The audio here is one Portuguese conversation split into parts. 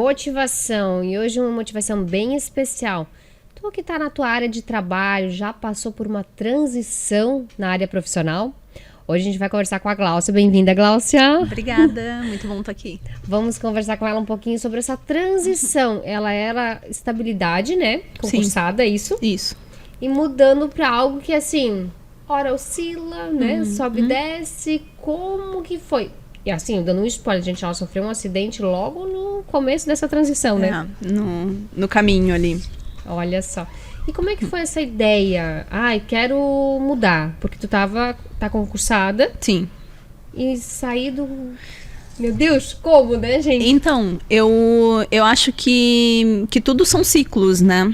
motivação. E hoje uma motivação bem especial. Tu que tá na tua área de trabalho, já passou por uma transição na área profissional? Hoje a gente vai conversar com a Gláucia. Bem-vinda, Gláucia. Obrigada, muito bom estar aqui. Vamos conversar com ela um pouquinho sobre essa transição. Ela era estabilidade, né? Concursada, Sim. Isso? Isso. E mudando para algo que, assim, ora oscila, né? Sobe e desce. Como que foi? E assim, dando um spoiler, gente, ela sofreu um acidente logo no começo dessa transição, né? No caminho ali. Olha só. E como é que foi essa ideia? Ai, quero mudar. Porque tu tá concursada. Sim. E sair do... Meu Deus, como, né, gente? Então, eu acho que tudo são ciclos, né?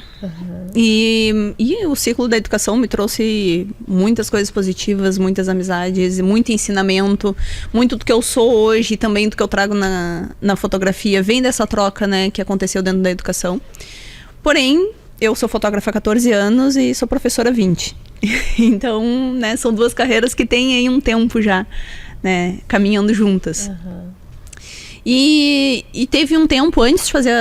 E o ciclo da educação me trouxe muitas coisas positivas, muitas amizades, muito ensinamento, muito do que eu sou hoje e também do que eu trago na fotografia. Vem dessa troca, né, que aconteceu dentro da educação. Porém, eu sou fotógrafa há 14 anos e sou professora há 20. Então, né, são duas carreiras que têm aí um tempo já, né, caminhando juntas. E teve um tempo antes de fazer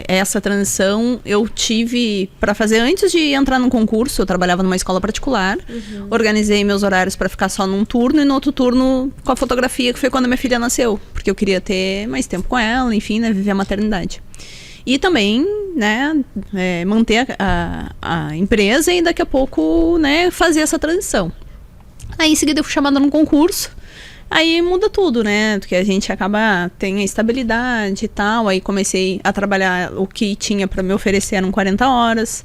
essa transição, eu tive para fazer antes de entrar num concurso. Eu trabalhava numa escola particular, organizei meus horários para ficar só num turno e no outro turno com a fotografia, que foi quando minha filha nasceu, porque eu queria ter mais tempo com ela, enfim, né, viver a maternidade. E também, né, manter a empresa e daqui a pouco, né, fazer essa transição. Aí em seguida eu fui chamada num concurso. Aí muda tudo, né? Porque a gente tem a estabilidade e tal. Aí comecei a trabalhar, o que tinha para me oferecer eram 40 horas,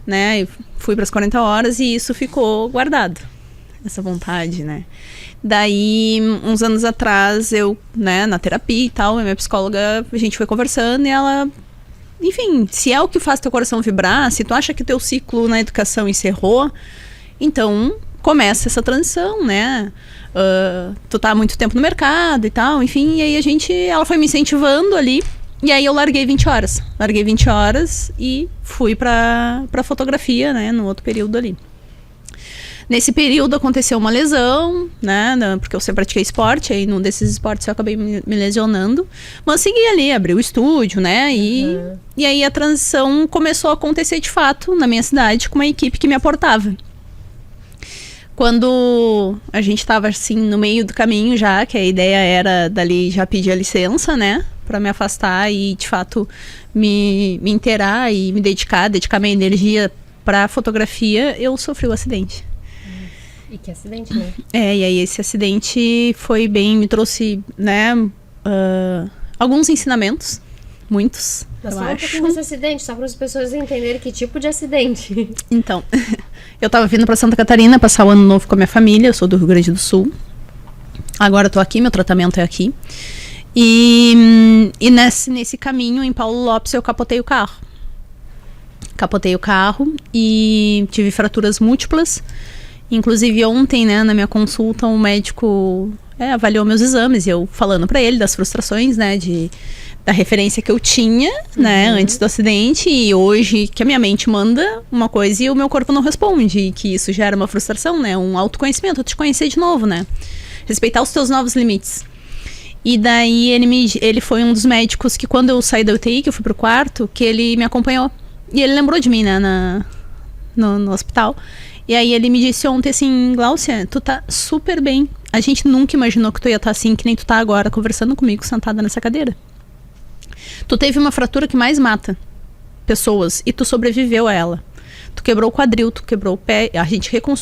né? E fui para as 40 horas e isso ficou guardado, essa vontade, né? Daí, uns anos atrás, eu, né, na terapia e tal, a minha psicóloga, a gente foi conversando e ela... Enfim, se é o que faz teu coração vibrar, se tu acha que teu ciclo na educação encerrou, então começa essa transição, né? Tu tá há muito tempo no mercado e tal, enfim, e aí ela foi me incentivando ali, e aí eu larguei 20 horas. Larguei 20 horas e fui pra fotografia, né, no outro período ali. Nesse período aconteceu uma lesão, né, porque eu sempre pratiquei esporte, aí num desses esportes eu acabei me lesionando, mas segui ali, abri o estúdio, né, e aí a transição começou a acontecer de fato na minha cidade com uma equipe que me aportava. Quando a gente estava assim no meio do caminho já, que a ideia era dali já pedir a licença, né, para me afastar e de fato me inteirar e me dedicar minha energia para fotografia, eu sofri o acidente. E que acidente, né? E aí esse acidente me trouxe, né, alguns ensinamentos, muitos. Mas fala um pouquinho desse acidente, só para as pessoas entenderem que tipo de acidente. Então, eu tava vindo para Santa Catarina passar o ano novo com a minha família, eu sou do Rio Grande do Sul. Agora eu tô aqui, meu tratamento é aqui. E nesse caminho, em Paulo Lopes, eu capotei o carro. Capotei o carro e tive fraturas múltiplas. Inclusive ontem, né, na minha consulta, um médico avaliou meus exames e eu falando para ele das frustrações, né, da referência que eu tinha, né, antes do acidente, e hoje que a minha mente manda uma coisa e o meu corpo não responde, e que isso gera uma frustração, né, um autoconhecimento, te conhecer de novo, né, respeitar os teus novos limites. E daí ele foi um dos médicos que quando eu saí da UTI, que eu fui pro quarto, que ele me acompanhou, e ele lembrou de mim, né, no hospital. E aí ele me disse ontem assim, Gláucia, tu tá super bem. A gente nunca imaginou que tu ia estar assim, que nem tu tá agora, conversando comigo, sentada nessa cadeira. Tu teve uma fratura que mais mata pessoas e tu sobreviveu a ela. Tu quebrou o quadril, tu quebrou o pé,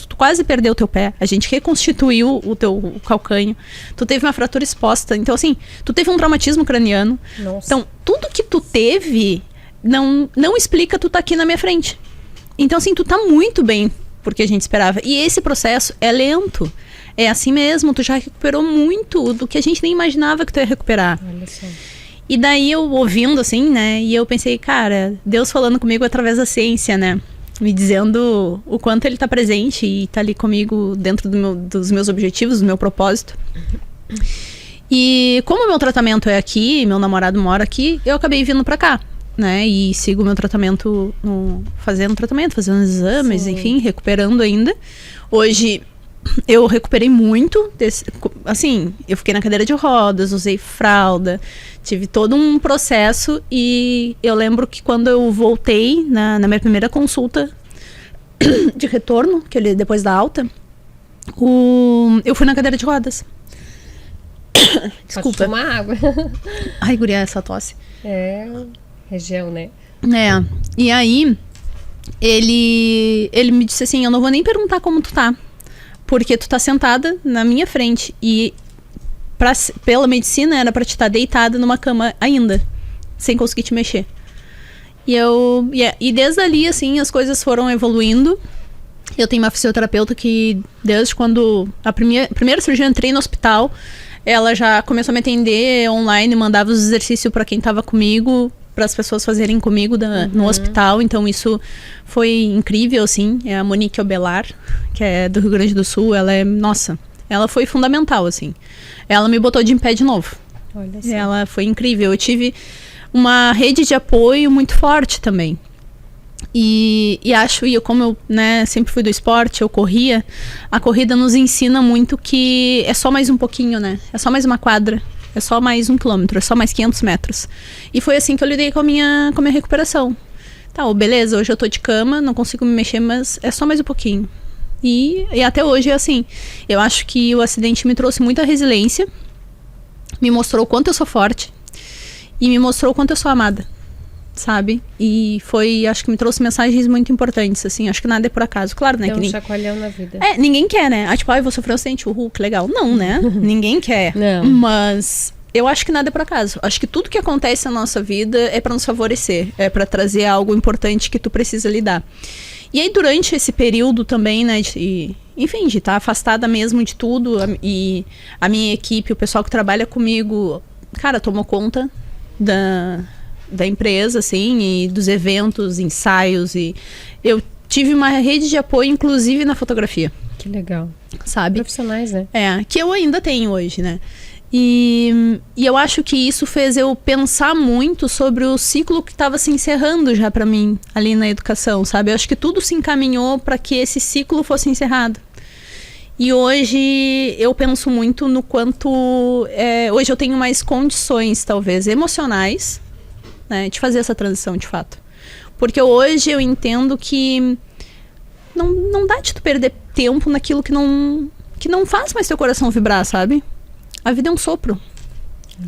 tu quase perdeu o teu pé, a gente reconstituiu o calcanho. Tu teve uma fratura exposta. Então assim, tu teve um traumatismo craniano. Nossa. Então, tudo que tu teve não explica tu tá aqui na minha frente. Então assim, tu tá muito bem porque a gente esperava. E esse processo é lento. É assim mesmo, tu já recuperou muito do que a gente nem imaginava que tu ia recuperar. Olha só. E daí eu ouvindo assim, né, e eu pensei, cara, Deus falando comigo através da ciência, né, me dizendo o quanto ele tá presente e tá ali comigo dentro dos meus objetivos, do meu propósito. E como o meu tratamento é aqui, meu namorado mora aqui, eu acabei vindo pra cá, né, e sigo o meu tratamento, fazendo os exames, enfim, recuperando ainda. Hoje eu recuperei muito assim, eu fiquei na cadeira de rodas, usei fralda, tive todo um processo e eu lembro que quando eu voltei na minha primeira consulta de retorno, que ele depois da alta, eu fui na cadeira de rodas. Desculpa. Pode tomar água. Ai, guria, essa tosse. É, região, né? É, e aí ele me disse assim, eu não vou nem perguntar como tu tá, porque tu tá sentada na minha frente e pela medicina era pra te estar deitada numa cama ainda, sem conseguir te mexer. E desde ali, assim, as coisas foram evoluindo. Eu tenho uma fisioterapeuta que, desde quando a primeira cirurgia eu entrei no hospital, ela já começou a me atender online, mandava os exercícios para quem tava comigo, para as pessoas fazerem comigo no hospital. Então isso foi incrível, assim. É a Monique Obelar, que é do Rio Grande do Sul. Ela é, nossa, ela foi fundamental, assim. Ela me botou de em pé de novo. Olha só. Ela foi incrível. Eu tive uma rede de apoio muito forte também. E como eu, né, sempre fui do esporte, eu corria, a corrida nos ensina muito que é só mais um pouquinho, né? É só mais uma quadra, é só mais 1 quilômetro, é só mais 500 metros. E foi assim que eu lidei com a minha recuperação. Tá, beleza, hoje eu tô de cama, não consigo me mexer, mas é só mais um pouquinho. E até hoje é assim. Eu acho que o acidente me trouxe muita resiliência, me mostrou o quanto eu sou forte e me mostrou o quanto eu sou amada, sabe? E acho que me trouxe mensagens muito importantes, assim. Acho que nada é por acaso. Claro, né? Tem um chacoalhão na vida. Ninguém quer, né? Tipo, eu vou sofrer um acidente, que legal. Não, né? Ninguém quer. Não. Mas eu acho que nada é por acaso. Acho que tudo que acontece na nossa vida é pra nos favorecer. É pra trazer algo importante que tu precisa lidar. E aí, durante esse período também, né? De estar afastada mesmo de tudo. E a minha equipe, o pessoal que trabalha comigo, cara, tomou conta da empresa, assim, e dos eventos, ensaios, e eu tive uma rede de apoio, inclusive na fotografia. Que legal. Sabe? Profissionais, né? Que eu ainda tenho hoje, né? E eu acho que isso fez eu pensar muito sobre o ciclo que estava se encerrando já para mim, ali na educação, sabe? Eu acho que tudo se encaminhou para que esse ciclo fosse encerrado. E hoje eu penso muito no quanto... hoje eu tenho mais condições, talvez, emocionais, né, de fazer essa transição, de fato. Porque hoje eu entendo que não dá de tu perder tempo naquilo que não faz mais teu coração vibrar, sabe? A vida é um sopro.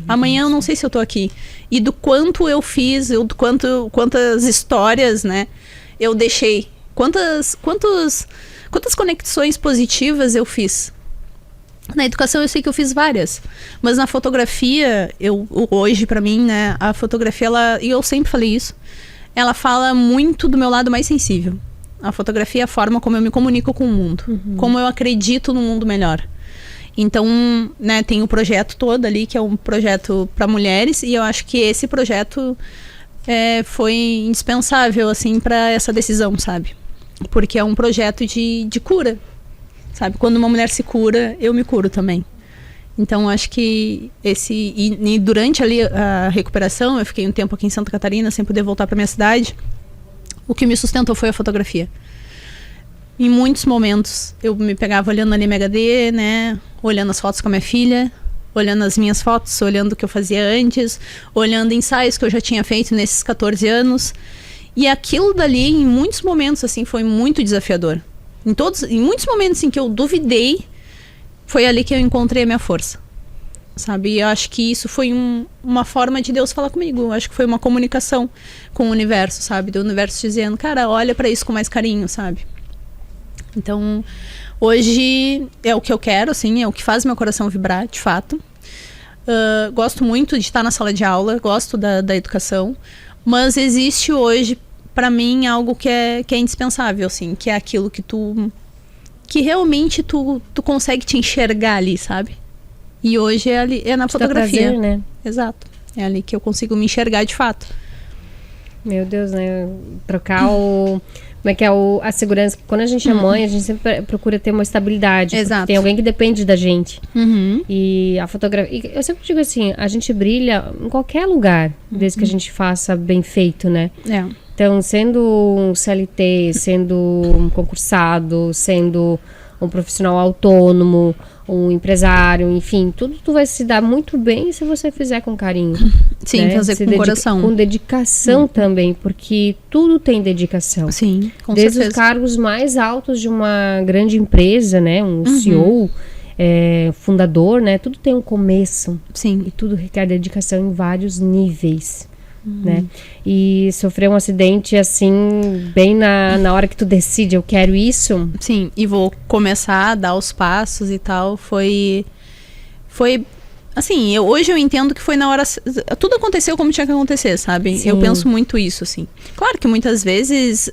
Amanhã eu não sei se eu tô aqui. E do quanto eu fiz, quantas histórias, né, eu deixei. Quantas conexões positivas eu fiz. Na educação eu sei que eu fiz várias, mas na fotografia, hoje pra mim, né, a fotografia, e eu sempre falei isso, ela fala muito do meu lado mais sensível. A fotografia é a forma como eu me comunico com o mundo, como eu acredito num mundo melhor. Então, né, tem o projeto todo ali, que é um projeto para mulheres, e eu acho que esse projeto foi indispensável, assim, para essa decisão, sabe? Porque é um projeto de cura, sabe? Quando uma mulher se cura, eu me curo também. Então, acho que e durante ali a recuperação, eu fiquei um tempo aqui em Santa Catarina, sem poder voltar para minha cidade. O que me sustentou foi a fotografia. Em muitos momentos, eu me pegava olhando ali HD, né? Olhando as fotos com a minha filha, olhando as minhas fotos, olhando o que eu fazia antes, olhando ensaios que eu já tinha feito nesses 14 anos. E aquilo dali, em muitos momentos, assim, foi muito desafiador. Em muitos momentos em que eu duvidei, foi ali que eu encontrei a minha força, sabe? E eu acho que isso foi uma forma de Deus falar comigo. Eu acho que foi uma comunicação com o universo, sabe? Do universo dizendo, cara, olha pra isso com mais carinho, sabe? Então, hoje é o que eu quero, assim, é o que faz meu coração vibrar, de fato. Gosto muito de estar na sala de aula, gosto da educação, mas existe hoje, pra mim, algo que é indispensável, assim, que é aquilo que realmente tu consegue te enxergar ali, sabe? E hoje é na fotografia. Prazer, né? Exato. É ali que eu consigo me enxergar de fato. Meu Deus, né? Trocar como é que é a segurança? Quando a gente é mãe, a gente sempre procura ter uma estabilidade. Exato. Tem alguém que depende da gente. Uhum. E a fotografia... Eu sempre digo assim, a gente brilha em qualquer lugar, desde que a gente faça bem feito, né? Então, sendo um CLT, sendo um concursado, sendo um profissional autônomo, um empresário, enfim, tudo tu vai se dar muito bem se você fizer com carinho. Sim, né? fazer com coração. Com dedicação também, porque tudo tem dedicação. Sim, com Desde certeza. os cargos mais altos de uma grande empresa, né? Um CEO, fundador, né? Tudo tem um começo. Sim. E tudo requer dedicação em vários níveis. Né? E sofrer um acidente assim, bem na hora que tu decide, eu quero isso. Sim, e vou começar a dar os passos e tal, foi assim, hoje eu entendo que foi na hora, tudo aconteceu como tinha que acontecer, sabe? Sim. Eu penso muito isso, assim. Claro que muitas vezes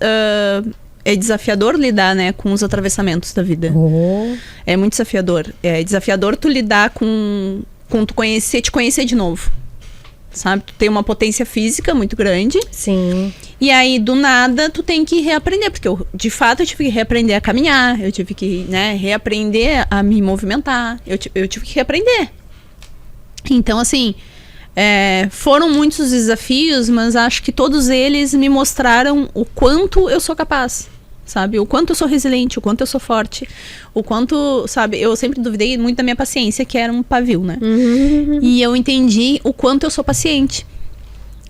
é desafiador lidar, né, com os atravessamentos da vida. É muito desafiador. É desafiador tu lidar com te conhecer de novo. Sabe? Tu tem uma potência física muito grande. Sim. E aí, do nada, tu tem que reaprender. Porque, de fato, eu tive que reaprender a caminhar. Eu tive que, né, reaprender a me movimentar. Eu tive que reaprender. Então, assim, foram muitos desafios, mas acho que todos eles me mostraram o quanto eu sou capaz. Sabe? O quanto eu sou resiliente, o quanto eu sou forte, o quanto, sabe? Eu sempre duvidei muito da minha paciência, que era um pavio, né? E eu entendi o quanto eu sou paciente,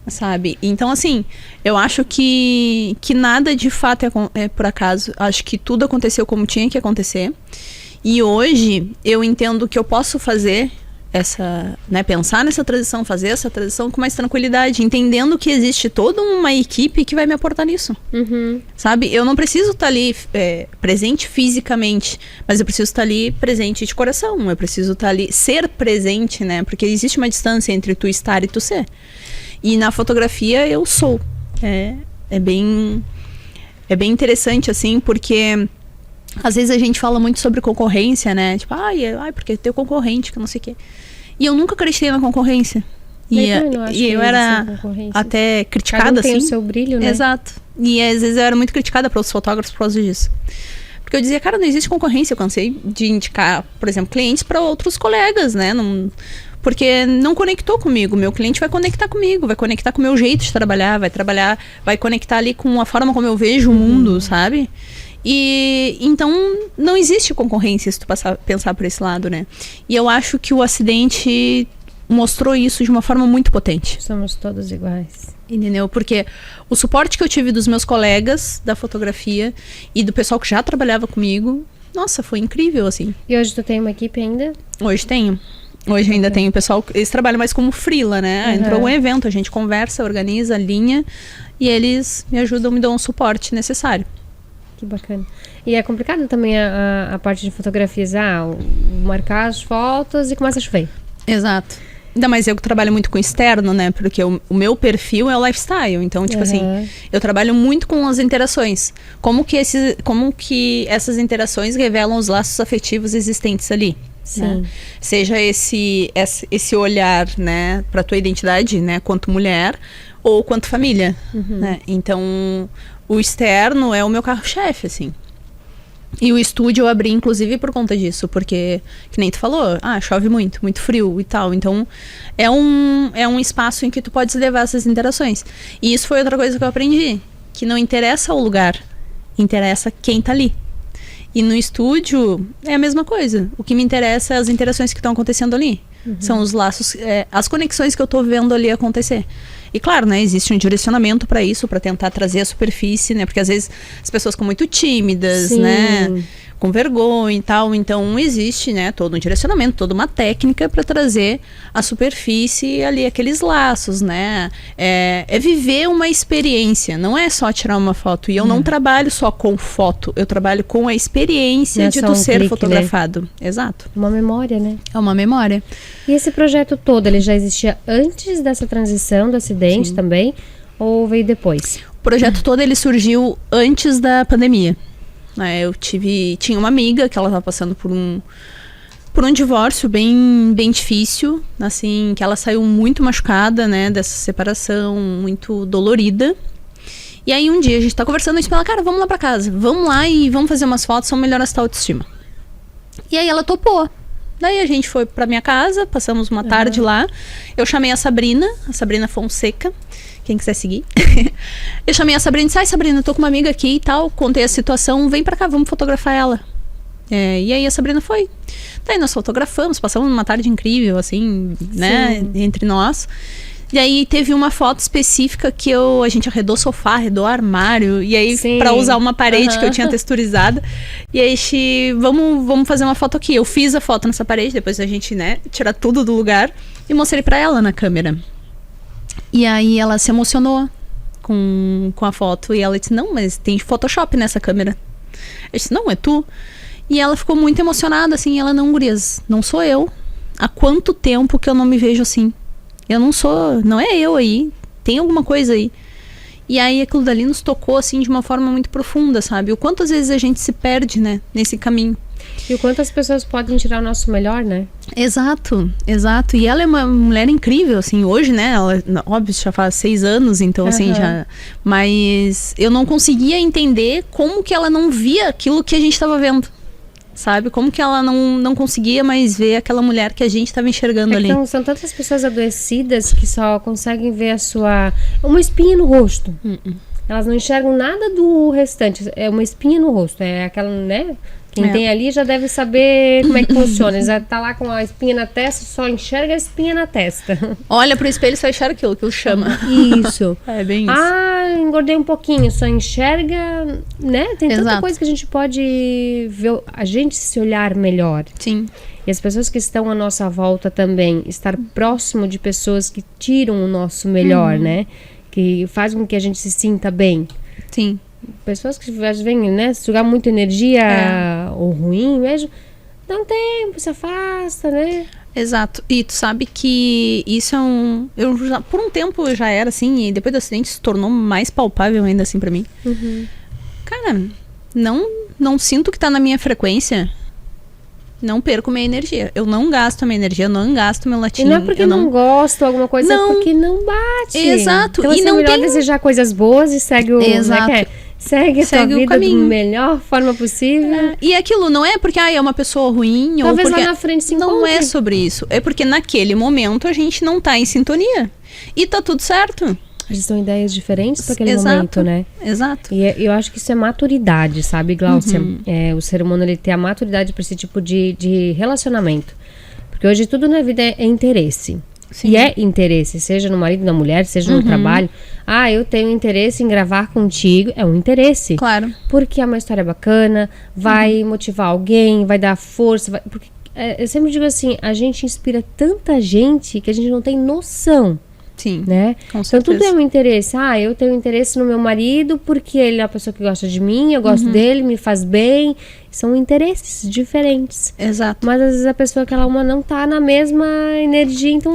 sabe? Então, assim, eu acho que nada de fato é por acaso. Acho que tudo aconteceu como tinha que acontecer. E hoje eu entendo que eu posso fazer pensar nessa transição, fazer essa transição com mais tranquilidade, entendendo que existe toda uma equipe que vai me aportar nisso. Sabe? Eu não preciso estar ali presente fisicamente, mas eu preciso estar ali presente de coração. Eu preciso estar ali, ser presente, né? Porque existe uma distância entre tu estar e tu ser. E na fotografia eu sou. É bem interessante, assim, porque às vezes a gente fala muito sobre concorrência, né? Tipo, porque tem concorrente, que não sei o quê. E eu nunca acreditei na concorrência. E eu era até criticada, Cada um assim. tem o seu brilho, né? Exato. E às vezes eu era muito criticada pelos fotógrafos por causa disso. Porque eu dizia, cara, não existe concorrência. Eu cansei de indicar, por exemplo, clientes para outros colegas, né? Porque não conectou comigo. Meu cliente vai conectar comigo, vai conectar com o meu jeito de trabalhar, vai conectar ali com a forma como eu vejo o mundo, sabe? E então não existe concorrência se tu pensar por esse lado, né? E eu acho que o acidente mostrou isso de uma forma muito potente. Somos todos iguais. Entendeu? Porque o suporte que eu tive dos meus colegas da fotografia e do pessoal que já trabalhava comigo, nossa, foi incrível, assim. E hoje tu tem uma equipe ainda? Hoje tenho. Hoje ainda tem o pessoal, eles trabalham mais como freela, né? Entrou um evento, a gente conversa, organiza, alinha e eles me ajudam, me dão um suporte necessário. Que bacana. E é complicado também a parte de fotografias, marcar as fotos e começa a chover. Exato. Ainda mais eu que trabalho muito com externo, né? Porque o meu perfil é o lifestyle. Então, tipo assim, eu trabalho muito com as interações. Como que essas interações revelam os laços afetivos existentes ali. Sim. Né? Seja esse olhar, né, pra tua identidade, né, quanto mulher ou quanto família. Né? Então, o externo é o meu carro-chefe, assim. E o estúdio eu abri, inclusive, por conta disso. Porque, que nem tu falou, chove muito, muito frio e tal. Então, é um espaço em que tu pode levar essas interações. E isso foi outra coisa que eu aprendi. Que não interessa o lugar, interessa quem tá ali. E no estúdio, é a mesma coisa. O que me interessa é as interações que estão acontecendo ali. São os laços, as conexões que eu tô vendo ali acontecer. E claro, né, existe um direcionamento para isso, para tentar trazer a superfície, né? Porque às vezes as pessoas ficam muito tímidas, Sim. né? Com vergonha e tal. Então existe, né, todo um direcionamento, toda uma técnica para trazer a superfície ali, aqueles laços, né? É viver uma experiência, não é só tirar uma foto. E eu não trabalho só com foto, eu trabalho com a experiência Não é de só tu um ser clique, fotografado. né? Exato. Uma memória, né? É uma memória. E esse projeto todo, ele já existia antes dessa transição do acidente também? Ou veio depois? O projeto todo, ele surgiu antes da pandemia. Eu tinha uma amiga que ela estava passando por um divórcio bem difícil, assim, que ela saiu muito machucada, né, dessa separação, muito dolorida. E aí um dia a gente tá conversando e ela, cara, vamos lá pra casa, vamos lá e vamos fazer umas fotos, vamos melhorar essa autoestima. E aí ela topou. Daí a gente foi pra minha casa, passamos uma tarde lá. Eu chamei a Sabrina Fonseca, quem quiser seguir. Eu chamei a Sabrina e disse, Sabrina, eu tô com uma amiga aqui e tal, contei a situação, vem pra cá, vamos fotografar ela. E aí a Sabrina foi. Daí nós fotografamos, passamos uma tarde incrível, assim, né, entre nós. E aí teve uma foto específica que a gente arredou o sofá, arredou o armário. E aí, pra usar uma parede que eu tinha texturizada. E aí, vamos fazer uma foto aqui. Eu fiz a foto nessa parede, depois a gente, né, tirar tudo do lugar. E mostrei pra ela na câmera. E aí ela se emocionou com a foto. E ela disse, não, mas tem Photoshop nessa câmera. Eu disse, não, é tu. E ela ficou muito emocionada, assim. Ela, não, gurias, não sou eu. Há quanto tempo que eu não me vejo assim? Eu não sou, não é eu aí, tem alguma coisa aí. E aí aquilo dali nos tocou, assim, de uma forma muito profunda, sabe? O quanto às vezes a gente se perde, né, nesse caminho. E o quanto as pessoas podem tirar o nosso melhor, né? Exato, exato. E ela é uma mulher incrível, assim, hoje, né, ela, óbvio, já faz 6 anos, então, assim, já... Mas eu não conseguia entender como que ela não via aquilo que a gente estava vendo. Sabe? Como que ela não conseguia mais ver aquela mulher que a gente estava enxergando ali. Então, são tantas pessoas adoecidas que só conseguem ver uma espinha no rosto. Elas não enxergam nada do restante. É uma espinha no rosto. É aquela, né? Quem tem ali já deve saber como é que funciona. Ele já tá lá com a espinha na testa, só enxerga a espinha na testa. Olha pro espelho e só enxerga aquilo chama. Isso. É bem isso. Ah, engordei um pouquinho, só enxerga, né? Tem tanta coisa que a gente pode ver, a gente se olhar melhor. Sim. E as pessoas que estão à nossa volta também, estar próximo de pessoas que tiram o nosso melhor, né? Que fazem com que a gente se sinta bem. Sim. Pessoas que vêm, né, sugar muita energia ou ruim mesmo, dá um tempo, se afasta, né? Exato. E tu sabe que isso é por um tempo eu já era assim, e depois do acidente se tornou mais palpável ainda assim pra mim. Cara, não sinto que tá na minha frequência. Não perco minha energia. Eu não gasto a minha energia, eu não gasto meu latim. E não é porque não gosto alguma coisa, é porque não bate. Exato. Então, assim, é melhor desejar coisas boas e segue o... Exato. Segue a tua vida da melhor forma possível. E aquilo não é porque é uma pessoa ruim. Talvez ou porque lá na frente se encontre. Não é sobre isso. É porque naquele momento a gente não tá em sintonia. E tá tudo certo. A gente são ideias diferentes para aquele momento, né? Exato. E eu acho que isso é maturidade, sabe, Gláucia? O ser humano, ele tem a maturidade para esse tipo de relacionamento. Porque hoje tudo na vida é interesse. Sim. E é interesse, seja no marido, na mulher, seja no trabalho. Ah, eu tenho interesse em gravar contigo. É um interesse. Claro. Porque é uma história bacana, vai motivar alguém, vai dar força. Porque, eu sempre digo assim, a gente inspira tanta gente que a gente não tem noção. Sim, né? Com certeza. Então tudo é um interesse. Ah, eu tenho interesse no meu marido porque ele é a pessoa que gosta de mim, eu gosto dele, me faz bem. São interesses diferentes. Exato. Mas às vezes a pessoa que ela ama não tá na mesma energia, então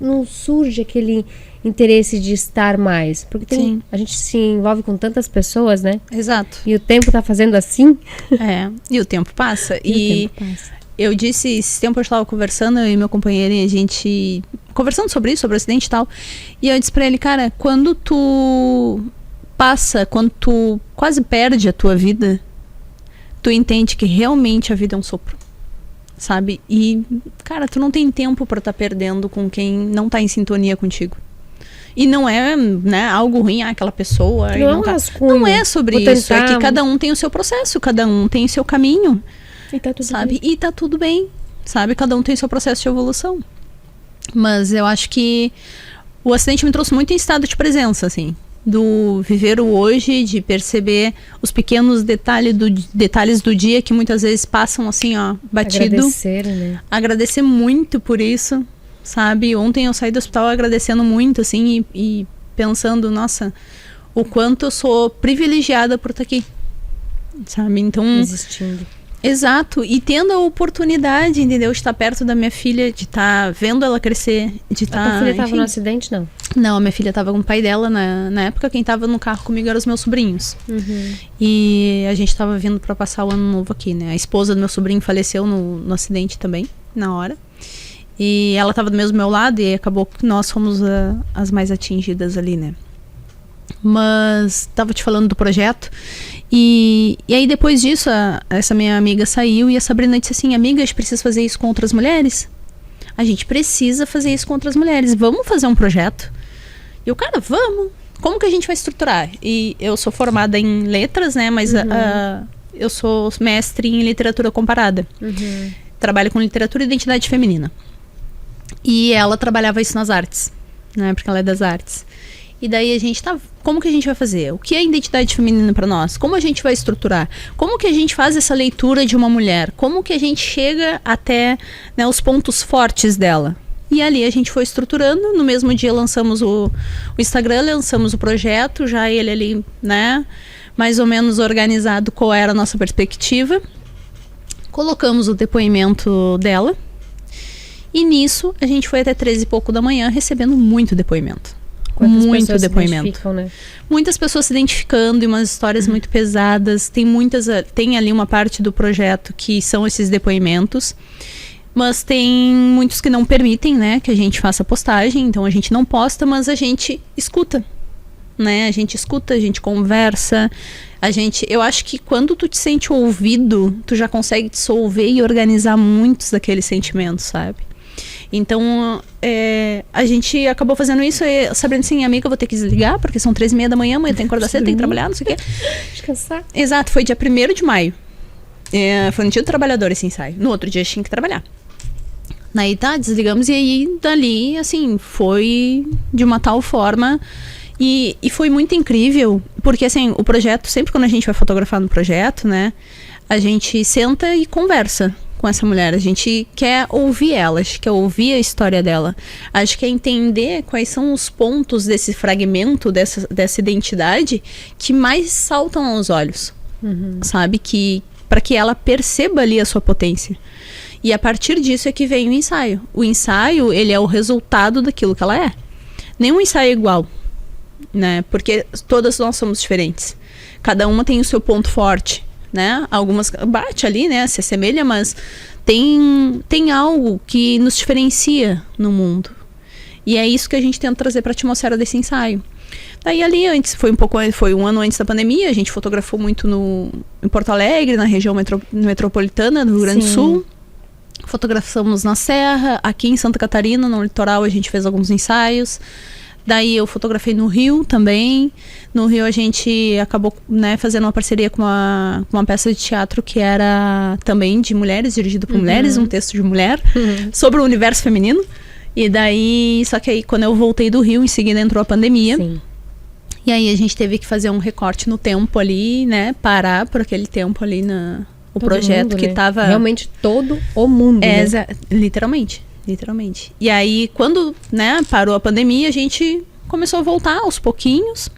não surge aquele interesse de estar mais. Porque a gente se envolve com tantas pessoas, né? Exato. E o tempo tá fazendo assim. E o tempo passa. E o tempo passa. Eu disse, esse tempo eu estava conversando, eu e meu companheiro, e a gente... Conversando sobre isso, sobre o acidente e tal. E eu disse pra ele, cara, quando tu quase perde a tua vida, tu entende que realmente a vida é um sopro. Sabe? E, cara, tu não tem tempo pra estar perdendo com quem não tá em sintonia contigo. E não é, né, algo ruim, aquela pessoa... Não é sobre isso, é que cada um tem o seu processo, cada um tem o seu caminho. E tá tudo sabe? bem. E tá tudo bem, sabe? Cada um tem seu processo de evolução. Mas eu acho que o acidente me trouxe muito em estado de presença, assim. Do viver o hoje, de perceber os pequenos detalhes do dia que muitas vezes passam assim, ó, batido. Agradecer, né? Agradecer muito por isso, sabe? Ontem eu saí do hospital agradecendo muito, assim, e pensando, nossa, o quanto eu sou privilegiada por estar aqui, sabe? Então... Existindo. Exato, e tendo a oportunidade, entendeu, de estar perto da minha filha, de estar vendo ela crescer, de estar... A tua filha estava no acidente, não? Não, a minha filha estava com o pai dela na época, quem estava no carro comigo eram os meus sobrinhos. E a gente estava vindo para passar o ano novo aqui, né? A esposa do meu sobrinho faleceu no acidente também, na hora. E ela estava do mesmo meu lado e acabou que nós fomos as mais atingidas ali, né? Mas estava te falando do projeto e aí depois disso essa minha amiga saiu e a Sabrina disse assim, amiga, a gente precisa fazer isso com outras mulheres, a gente precisa fazer isso com outras mulheres, vamos fazer um projeto? E eu, cara, vamos, como que a gente vai estruturar? E eu sou formada em letras, né, mas eu sou mestre em literatura comparada. Trabalho com literatura e identidade feminina. E ela trabalhava isso nas artes, né? Porque ela é das artes. E daí a gente como que a gente vai fazer? O que é identidade feminina para nós? Como a gente vai estruturar? Como que a gente faz essa leitura de uma mulher? Como que a gente chega até, né, os pontos fortes dela? E ali a gente foi estruturando. No mesmo dia lançamos o Instagram, lançamos o projeto, já ele ali, né, mais ou menos organizado qual era a nossa perspectiva. Colocamos o depoimento dela. E nisso a gente foi até 13 e pouco da manhã recebendo muito depoimento. Quantas pessoas se identificam, né? Muitas pessoas se identificando e umas histórias muito pesadas. Tem ali uma parte do projeto que são esses depoimentos. Mas tem muitos que não permitem, né, que a gente faça postagem. Então a gente não posta, mas a gente escuta, né? A gente escuta, a gente conversa. Eu acho que quando tu te sente ouvido, tu já consegue dissolver e organizar muitos daqueles sentimentos, sabe? Então, a gente acabou fazendo isso, sabendo assim, amiga, eu vou ter que desligar, porque são 3h30 da manhã, amanhã tem que acordar cedo, tem que trabalhar, não sei o quê. Descansar. Exato, foi dia 1º de maio. Foi no dia do trabalhador esse ensaio. No outro dia a gente tinha que trabalhar. Daí desligamos e aí dali, assim, foi de uma tal forma. E foi muito incrível, porque assim, o projeto, sempre quando a gente vai fotografar no projeto, né, a gente senta e conversa com essa mulher. A gente quer ouvir ela, a gente quer ouvir a história dela. A gente quer entender quais são os pontos desse fragmento, dessa identidade que mais saltam aos olhos, sabe? Para que ela perceba ali a sua potência. E a partir disso é que vem o ensaio. O ensaio, ele é o resultado daquilo que ela é. Nenhum ensaio é igual, né? Porque todas nós somos diferentes. Cada uma tem o seu ponto forte, né? Algumas bate ali, né? Se assemelha, mas tem algo que nos diferencia no mundo. E é isso que a gente tenta trazer para a atmosfera desse ensaio. Daí ali antes, foi um ano antes da pandemia, a gente fotografou muito em Porto Alegre, na região metropolitana do Rio Grande do Sul. Fotografamos na Serra, aqui em Santa Catarina, no litoral, a gente fez alguns ensaios. Daí eu fotografei no Rio também. No Rio a gente acabou, né, fazendo uma parceria com uma peça de teatro que era também de mulheres, dirigida por mulheres, um texto de mulher, sobre o universo feminino. E daí, só que aí quando eu voltei do Rio, em seguida entrou a pandemia. Sim. E aí a gente teve que fazer um recorte no tempo ali, né, parar por aquele tempo ali o todo projeto mundo, que estava... Realmente todo o mundo, né? Literalmente. E aí, quando, né, parou a pandemia, a gente começou a voltar aos pouquinhos.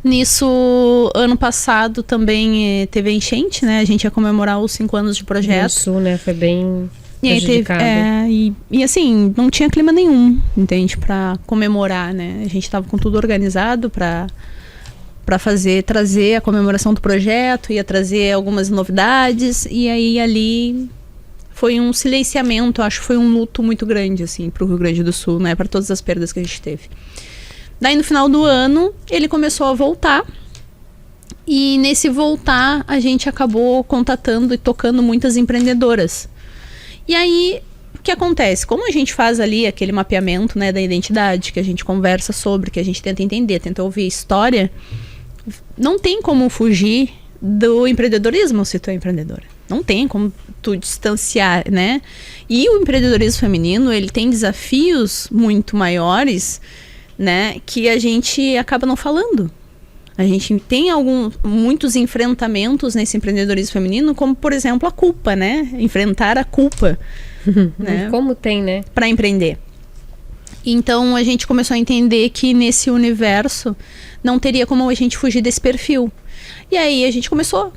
Nisso, ano passado também teve a enchente, né? A gente ia comemorar os 5 anos de projeto. No Sul, né? Foi bem prejudicado. E assim, não tinha clima nenhum, entende? Pra comemorar, né? A gente tava com tudo organizado pra trazer a comemoração do projeto, ia trazer algumas novidades. E aí, ali... Foi um silenciamento, acho que foi um luto muito grande, assim, pro Rio Grande do Sul, né? Para todas as perdas que a gente teve. Daí, no final do ano, ele começou a voltar. E nesse voltar, a gente acabou contatando e tocando muitas empreendedoras. E aí, o que acontece? Como a gente faz ali aquele mapeamento, né, da identidade, que a gente conversa sobre, que a gente tenta entender, tenta ouvir a história, não tem como fugir do empreendedorismo se tu é empreendedora. Não tem como tu distanciar, né? E o empreendedorismo feminino, ele tem desafios muito maiores, né? Que a gente acaba não falando. A gente tem muitos enfrentamentos nesse empreendedorismo feminino, como, por exemplo, a culpa, né? Enfrentar a culpa. Né? Como tem, né? Para empreender. Então, a gente começou a entender que nesse universo não teria como a gente fugir desse perfil. E aí, a gente começou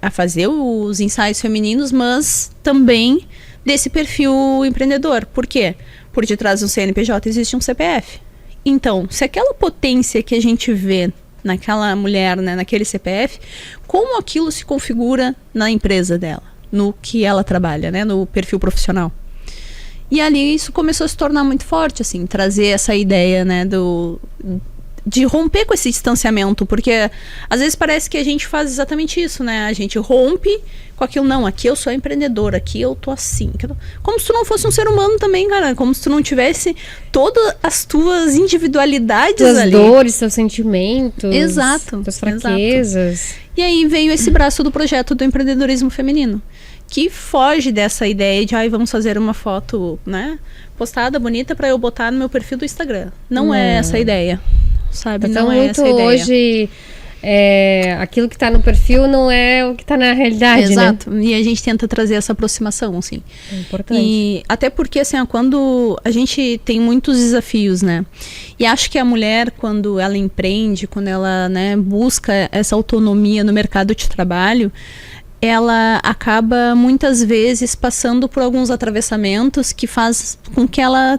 a fazer os ensaios femininos, mas também desse perfil empreendedor. Por quê? Por detrás do CNPJ existe um CPF. Então, se aquela potência que a gente vê naquela mulher, né, naquele CPF, como aquilo se configura na empresa dela, no que ela trabalha, né, no perfil profissional. E ali isso começou a se tornar muito forte, assim, trazer essa ideia, né, de romper com esse distanciamento, porque às vezes parece que a gente faz exatamente isso, né? A gente rompe com aquilo, não, aqui eu sou empreendedora, aqui eu tô assim. Como se tu não fosse um ser humano também, cara. Como se tu não tivesse todas as tuas individualidades Tuas ali. dores, seus sentimentos. Exato. Tuas fraquezas. Exato. E aí veio esse braço do projeto do empreendedorismo feminino, que foge dessa ideia de, vamos fazer uma foto, né, postada, bonita, para eu botar no meu perfil do Instagram. Não é essa a ideia, sabe? Então, não é essa a ideia. Hoje, aquilo que tá no perfil não é o que tá na realidade, Exato. né? E a gente tenta trazer essa aproximação, assim. É importante. E até porque, assim, quando a gente tem muitos desafios, né? E acho que a mulher, quando ela empreende, quando ela, né, busca essa autonomia no mercado de trabalho, ela acaba muitas vezes passando por alguns atravessamentos que faz com que ela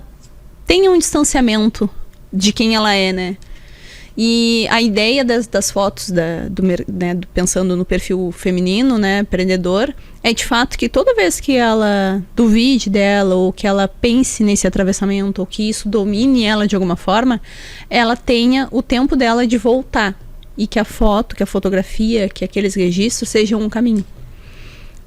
tenha um distanciamento de quem ela é, né? E a ideia das fotos, pensando no perfil feminino, né, empreendedor, é de fato que toda vez que ela duvide dela, ou que ela pense nesse atravessamento, ou que isso domine ela de alguma forma, ela tenha o tempo dela de voltar. E que a foto, que a fotografia, que aqueles registros sejam um caminho.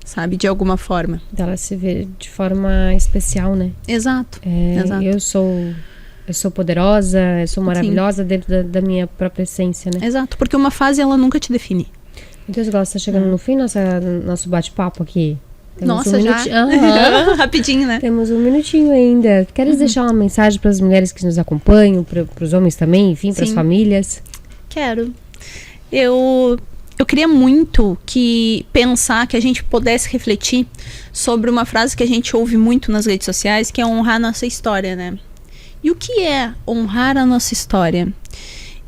Sabe? De alguma forma. Dela se ver de forma especial, né? Exato. Exato. Eu sou poderosa, eu sou maravilhosa. Sim. Dentro da minha própria essência, né? Exato, porque uma fase ela nunca te define. Então, você está chegando no fim nosso bate-papo aqui. Temos Nossa, já? Rapidinho, né? Temos um minutinho ainda. Queres deixar uma mensagem para as mulheres que nos acompanham, para os homens também, enfim, para as famílias? Quero. Eu queria muito pensar que a gente pudesse refletir sobre uma frase que a gente ouve muito nas redes sociais, que é honrar a nossa história, né? E o que é honrar a nossa história?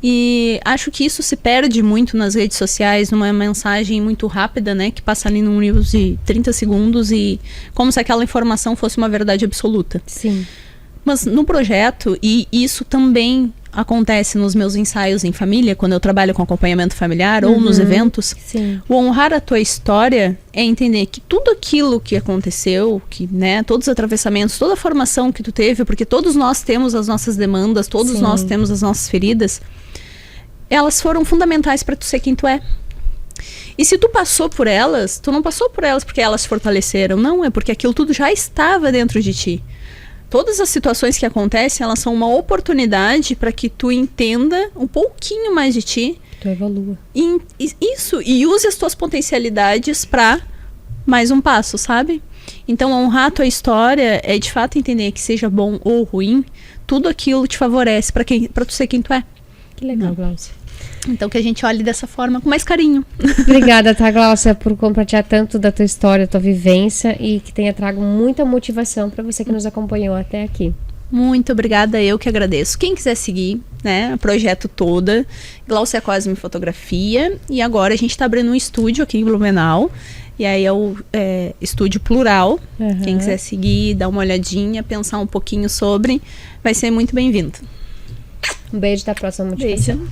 E acho que isso se perde muito nas redes sociais, numa mensagem muito rápida, né? Que passa ali num Reels de 30 segundos e como se aquela informação fosse uma verdade absoluta. Sim. Mas no projeto, e isso também acontece nos meus ensaios em família, quando eu trabalho com acompanhamento familiar ou nos eventos, sim. O honrar a tua história é entender que tudo aquilo que aconteceu, que, né, todos os atravessamentos, toda a formação que tu teve, porque todos nós temos as nossas demandas, todos sim. nós temos as nossas feridas, elas foram fundamentais para tu ser quem tu é. E se tu passou por elas, tu não passou por elas porque elas te fortaleceram, não, é porque aquilo tudo já estava dentro de ti. Todas as situações que acontecem, elas são uma oportunidade para que tu entenda um pouquinho mais de ti. Tu evolua. E use as tuas potencialidades para mais um passo, sabe? Então, honrar a tua história é de fato entender que seja bom ou ruim, tudo aquilo te favorece para tu ser quem tu é. Que legal, Gláucia. Então, que a gente olhe dessa forma com mais carinho. Obrigada, tá, Gláucia, por compartilhar tanto da tua história, tua vivência e que tenha trago muita motivação para você que nos acompanhou até aqui. Muito obrigada, eu que agradeço. Quem quiser seguir, né, o projeto toda, Gláucia Cosme Fotografia, e agora a gente está abrindo um estúdio aqui em Blumenau, e aí é o estúdio plural. Quem quiser seguir, dar uma olhadinha, pensar um pouquinho sobre, vai ser muito bem-vindo. Um beijo, até a próxima motivação. Beijo.